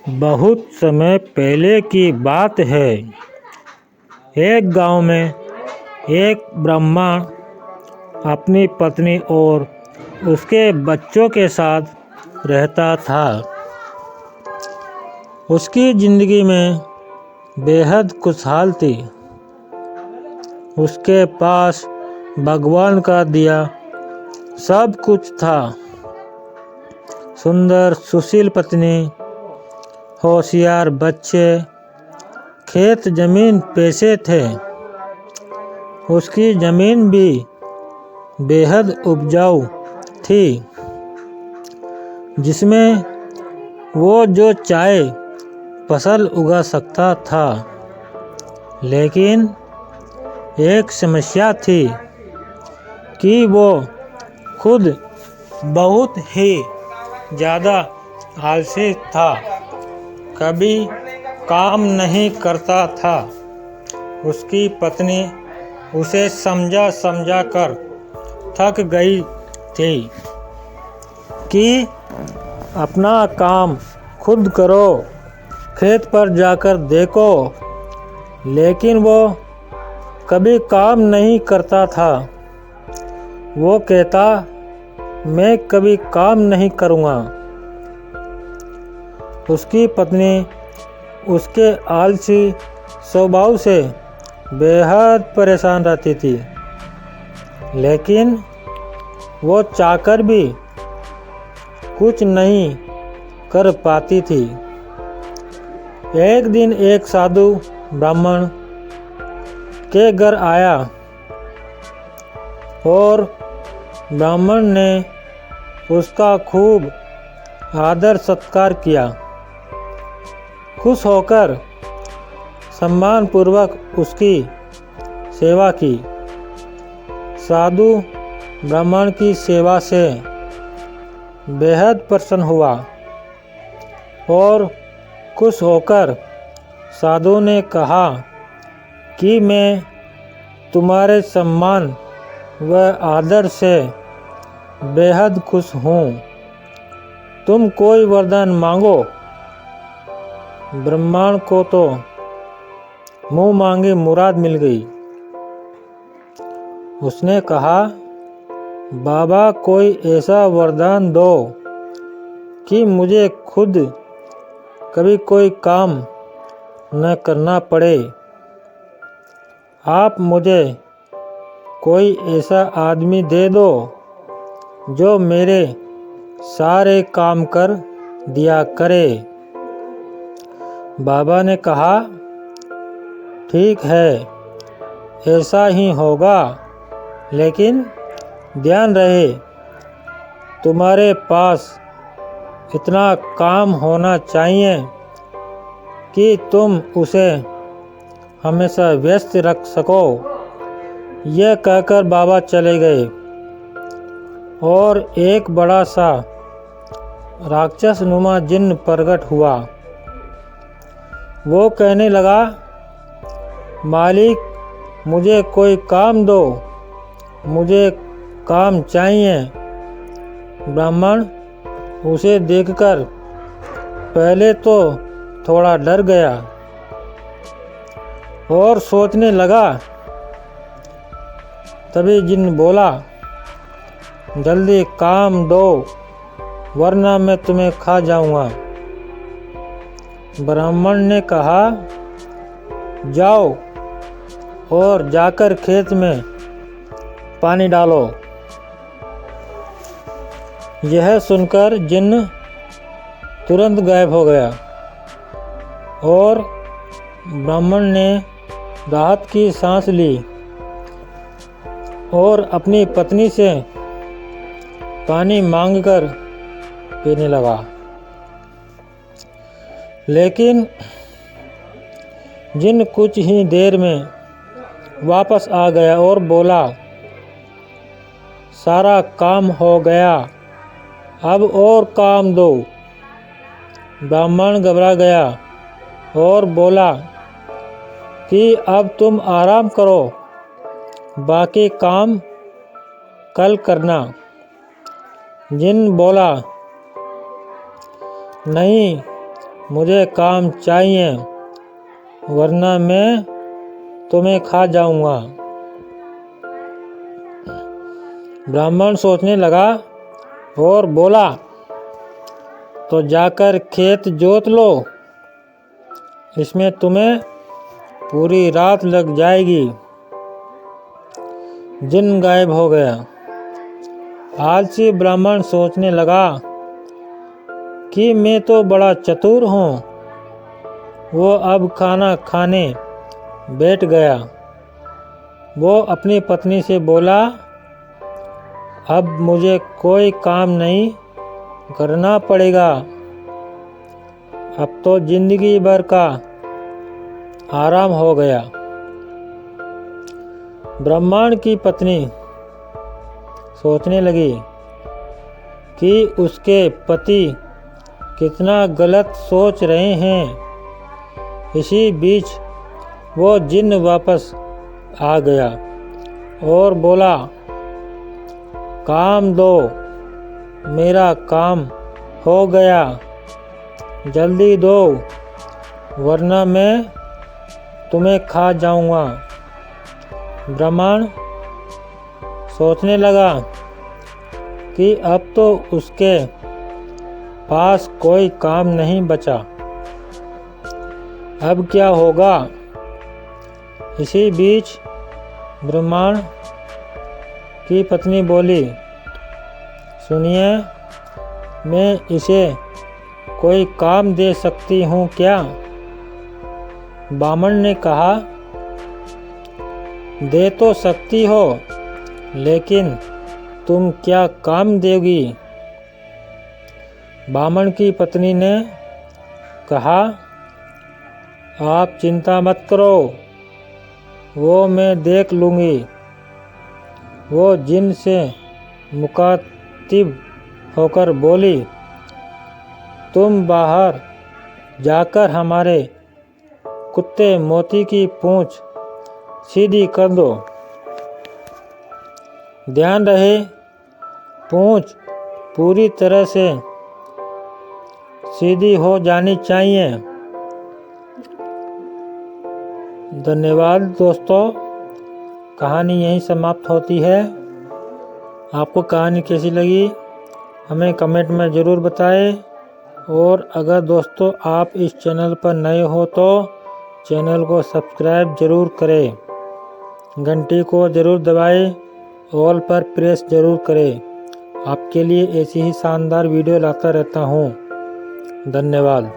बहुत समय पहले की बात है। एक गांव में एक ब्राह्मण अपनी पत्नी और उसके बच्चों के साथ रहता था। उसकी जिंदगी में बेहद खुशहाल थी। उसके पास भगवान का दिया सब कुछ था। सुंदर सुशील पत्नी, होशियार बच्चे, खेत जमीन पैसे थे। उसकी जमीन भी बेहद उपजाऊ थी, जिसमें वो जो चाहे फसल उगा सकता था। लेकिन एक समस्या थी कि वो खुद बहुत ही ज़्यादा आलसी था, कभी काम नहीं करता था। उसकी पत्नी उसे समझा कर थक गई थी कि अपना काम खुद करो, खेत पर जाकर देखो। लेकिन वो कभी काम नहीं करता था। वो कहता, मैं कभी काम नहीं करूँगा। उसकी पत्नी उसके आलसी स्वभाव से बेहद परेशान रहती थी, लेकिन वो चाहकर भी कुछ नहीं कर पाती थी। एक दिन एक साधु ब्राह्मण के घर आया और ब्राह्मण ने उसका खूब आदर सत्कार किया। खुश होकर सम्मान पूर्वक उसकी सेवा की। साधु ब्राह्मण की सेवा से बेहद प्रसन्न हुआ और खुश होकर साधु ने कहा कि मैं तुम्हारे सम्मान व आदर से बेहद खुश हूँ। तुम कोई वरदान मांगो। ब्राह्मण को तो मुँह मांगी मुराद मिल गई। उसने कहा, बाबा कोई ऐसा वरदान दो कि मुझे खुद कभी कोई काम न करना पड़े। आप मुझे कोई ऐसा आदमी दे दो जो मेरे सारे काम कर दिया करे। बाबा ने कहा, ठीक है, ऐसा ही होगा, लेकिन ध्यान रहे तुम्हारे पास इतना काम होना चाहिए कि तुम उसे हमेशा व्यस्त रख सको। यह कहकर बाबा चले गए और एक बड़ा सा राक्षस नुमा जिन्न प्रकट हुआ। वो कहने लगा, मालिक मुझे कोई काम दो, मुझे काम चाहिए। ब्राह्मण उसे देखकर पहले तो थोड़ा डर गया और सोचने लगा। तभी जिन्न बोला, जल्दी काम दो वरना मैं तुम्हें खा जाऊंगा। ब्राह्मण ने कहा, जाओ और जाकर खेत में पानी डालो। यह सुनकर जिन्न तुरंत गायब हो गया और ब्राह्मण ने राहत की सांस ली और अपनी पत्नी से पानी मांगकर पीने लगा। लेकिन जिन्न कुछ ही देर में वापस आ गया और बोला, सारा काम हो गया, अब और काम दो। ब्राह्मण घबरा गया और बोला कि अब तुम आराम करो, बाकी काम कल करना। जिन्न बोला, नहीं, मुझे काम चाहिए, वरना मैं तुम्हें खा जाऊंगा। ब्राह्मण सोचने लगा और बोला, तो जाकर खेत जोत लो, इसमें तुम्हें पूरी रात लग जाएगी। दिन गायब हो गया। आलसी ब्राह्मण सोचने लगा कि मैं तो बड़ा चतुर हूँ। वो अब खाना खाने बैठ गया। वो अपनी पत्नी से बोला, अब मुझे कोई काम नहीं करना पड़ेगा। अब तो जिंदगी भर का आराम हो गया। ब्राह्मण की पत्नी सोचने लगी कि उसके पति कितना गलत सोच रहे हैं। इसी बीच वो जिन्न वापस आ गया और बोला, काम दो, मेरा काम हो गया, जल्दी दो, वरना मैं तुम्हें खा जाऊंगा। ब्राह्मण सोचने लगा कि अब तो उसके पास कोई काम नहीं बचा। अब क्या होगा? इसी बीच ब्राह्मण की पत्नी बोली, सुनिए, मैं इसे कोई काम दे सकती हूँ क्या? ब्राह्मण ने कहा, दे तो सकती हो, लेकिन तुम क्या काम दोगी? ब्राह्मण की पत्नी ने कहा, आप चिंता मत करो, वो मैं देख लूँगी। वो जिन से मुखातिब होकर बोली, तुम बाहर जाकर हमारे कुत्ते मोती की पूंछ सीधी कर दो। ध्यान रहे, पूंछ पूरी तरह से सीधी हो जानी चाहिए। धन्यवाद दोस्तों, कहानी यहीं समाप्त होती है। आपको कहानी कैसी लगी हमें कमेंट में ज़रूर बताएं। और अगर दोस्तों आप इस चैनल पर नए हो तो चैनल को सब्सक्राइब ज़रूर करें, घंटी को ज़रूर दबाएं, ऑल पर प्रेस ज़रूर करें। आपके लिए ऐसी ही शानदार वीडियो लाता रहता हूँ। धन्यवाद।